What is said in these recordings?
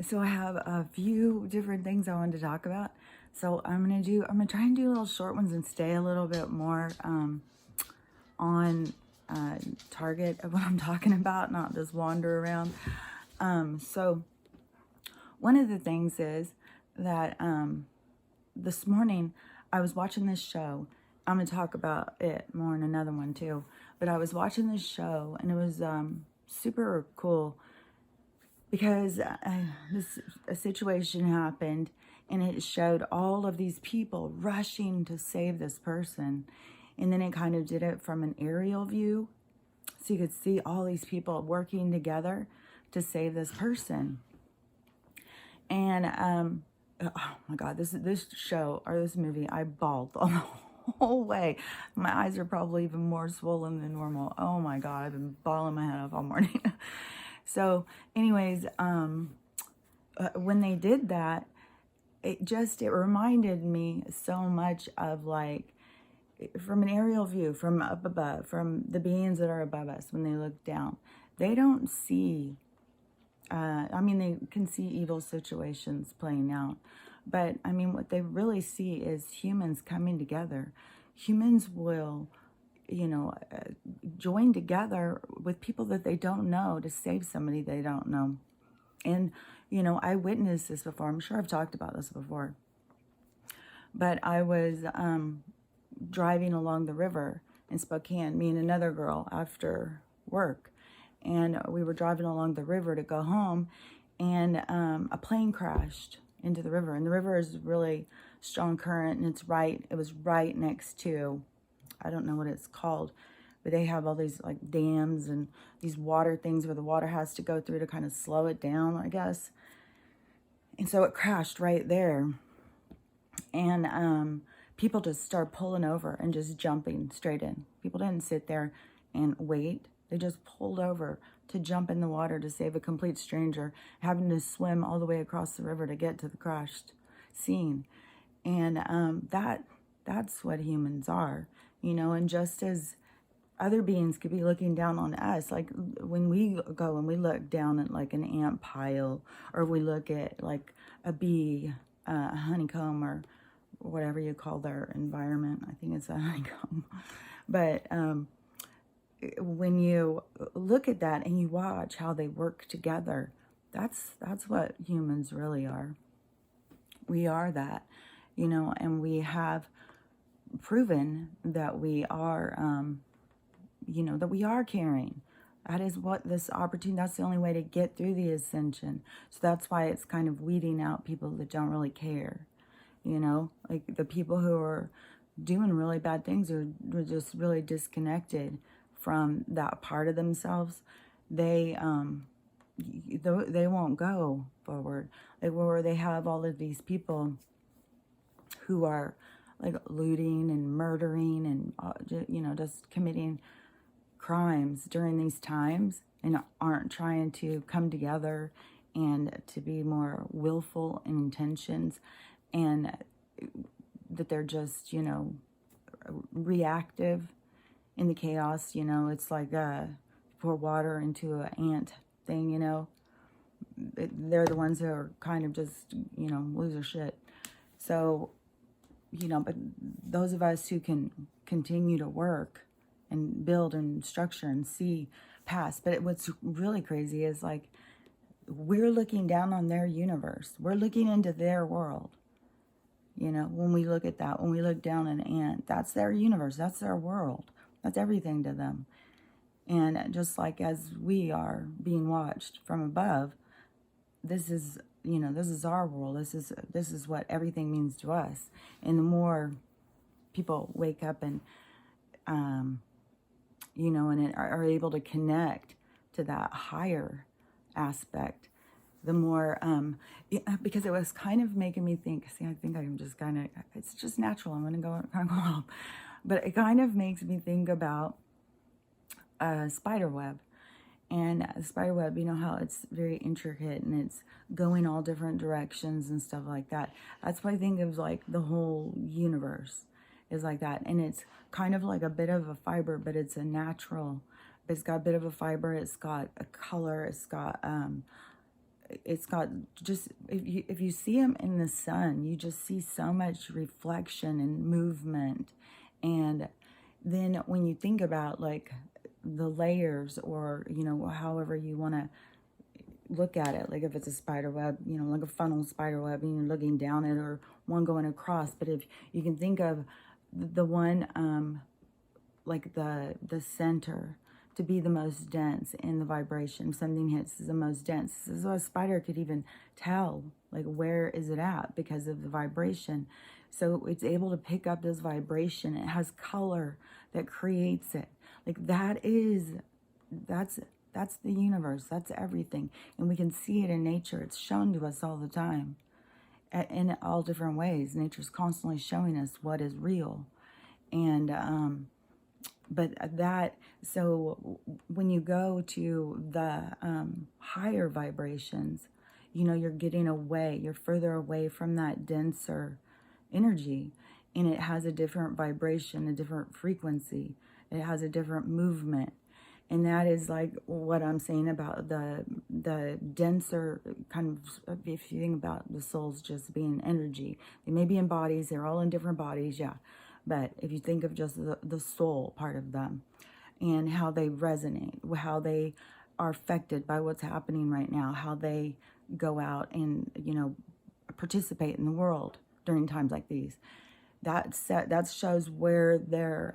So I have a few different things I wanted to talk about. So I'm gonna try and do little short ones and stay a little bit more on target of what I'm talking about, not just wander around. So one of the things is that this morning I was watching this show. I'm gonna talk about it more in another one too. But I was watching this show and it was super cool because a situation happened and it showed all of these people rushing to save this person. And then it kind of did it from an aerial view. So you could see all these people working together to save this person. And, oh my God, this show or this movie, I bawled the whole way. My eyes are probably even more swollen than normal. Oh my God, I've been bawling my head off all morning. So anyways, when they did that, it reminded me so much of like, from an aerial view, from up above, from the beings that are above us, when they look down, they don't see, I mean, they can see evil situations playing out, but I mean, what they really see is humans coming together. Humans will, join together with people that they don't know to save somebody they don't know. And, I witnessed this before. I'm sure I've talked about this before. But I was driving along the river in Spokane, me and another girl after work. And we were driving along the river to go home. And a plane crashed into the river. And the river is really strong current. And it was right next to, I don't know what it's called, but they have all these like dams and these water things where the water has to go through to kind of slow it down, I guess. And so it crashed right there. And people just started pulling over and just jumping straight in. People didn't sit there and wait. They just pulled over to jump in the water to save a complete stranger, having to swim all the way across the river to get to the crashed scene. And that's what humans are, and just as other beings could be looking down on us, like when we go and we look down at like an ant pile, or we look at like a bee, a honeycomb, or whatever you call their environment. I think it's a honeycomb. But when you look at that and you watch how they work together, that's what humans really are. We are that, and we have proven that we are, that we are caring. That is what this opportunity, that's the only way to get through the ascension. So that's why it's kind of weeding out people that don't really care, like the people who are doing really bad things or just really disconnected from that part of themselves. They won't go forward. Like where they have all of these people who are like looting and murdering and, just committing crimes during these times and aren't trying to come together and to be more willful in intentions, and that they're just, reactive in the chaos. It's like pour water into an ant thing, they're the ones who are kind of just, lose their shit. So, but those of us who can continue to work and build and structure and see past. But what's really crazy is like, we're looking down on their universe. We're looking into their world. When we look at that, when we look down at an ant, that's their universe. That's their world. That's everything to them. And just like as we are being watched from above, this is, this is our world. This is what everything means to us. And the more people wake up and, and are able to connect to that higher aspect, the more, because it was kind of making me think, see, I think I'm just kind of, it's just natural. I'm going to go off. But it kind of makes me think about a spider web. And a spider web, how it's very intricate and it's going all different directions and stuff like that. That's what I think of, like the whole universe is like that. And it's kind of like a bit of a fiber, but it's a natural. It's got a bit of a fiber. It's got a color. It's got it's got just, if you see them in the sun, you just see so much reflection and movement. And then when you think about like the layers, or, you know, however you want to look at it, like if it's a spider web, you know, like a funnel spider web, and you're looking down it, or one going across. But if you can think of the one, like the center to be the most dense in the vibration, something hits the most dense, so a spider could even tell like where is it at because of the vibration. So it's able to pick up this vibration. It has color that creates it. Like that's the universe. That's everything. And we can see it in nature. It's shown to us all the time in all different ways. Nature's constantly showing us what is real. And but that, so when you go to the higher vibrations, you know, you're getting away, you're further away from that denser energy, and it has a different vibration, a different frequency. It has a different movement. And that is like what I'm saying about the denser kind of, if you think about the souls just being energy, they may be in bodies, they're all in different bodies, yeah. But if you think of just the soul part of them and how they resonate, how they are affected by what's happening right now, how they go out and, you know, participate in the world during times like these, that shows where their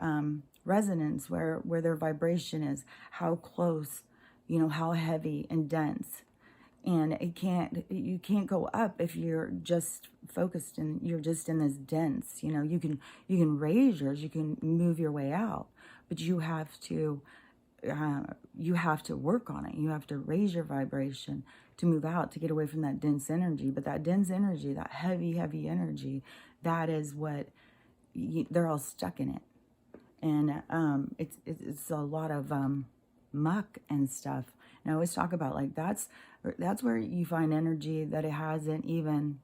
resonance, where their vibration is, how close, you know, how heavy and dense. And you can't go up if you're just focused and you're just in this dense, you know. You can raise yours, you can move your way out, but you have to work on it. You have to raise your vibration to move out, to get away from that dense energy. But that dense energy, that heavy energy, that is what they're all stuck in it. And it's a lot of muck and stuff. And I always talk about, like, that's where you find energy that it hasn't even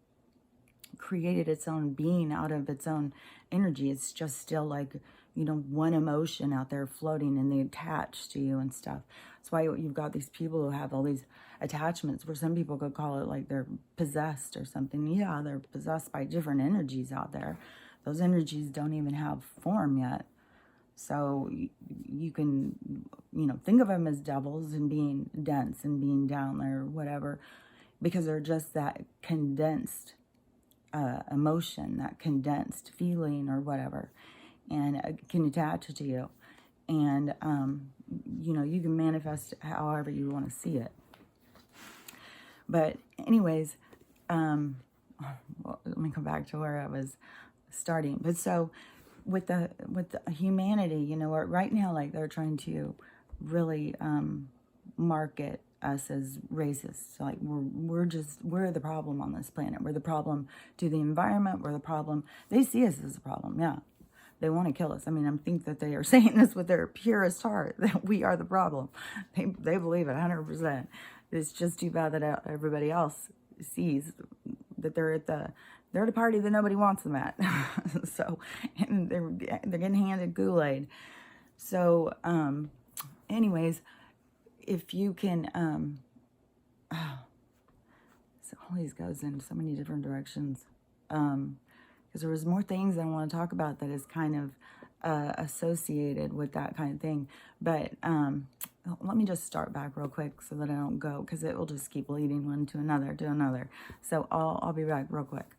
created its own being out of its own energy. It's just still like, you know, one emotion out there floating, and they attach to you and stuff. That's why you've got these people who have all these attachments, where some people could call it like they're possessed or something. Yeah, they're possessed by different energies out there. Those energies don't even have form yet. So you can, you know, think of them as devils and being dense and being down there or whatever, because they're just that condensed emotion, that condensed feeling or whatever, and can attach to you. And, you know, you can manifest however you want to see it. But anyways, well, let me come back to where I was starting. But so with the humanity, you know, right now, like, they're trying to really market us as racists. Like, we're the problem on this planet. We're the problem to the environment. We're the problem. They see us as a problem. Yeah, they want to kill us. I mean, I think that they are saying this with their purest heart, that we are the problem. They believe it 100%. It's just too bad that everybody else sees that they're the party that nobody wants them at. So, and they're getting handed Kool-Aid. So, anyways, if you can, so all these goes in so many different directions. Because there was more things I want to talk about that is kind of associated with that kind of thing. But let me just start back real quick so that I don't go, because it will just keep leading one to another. So I'll be back real quick.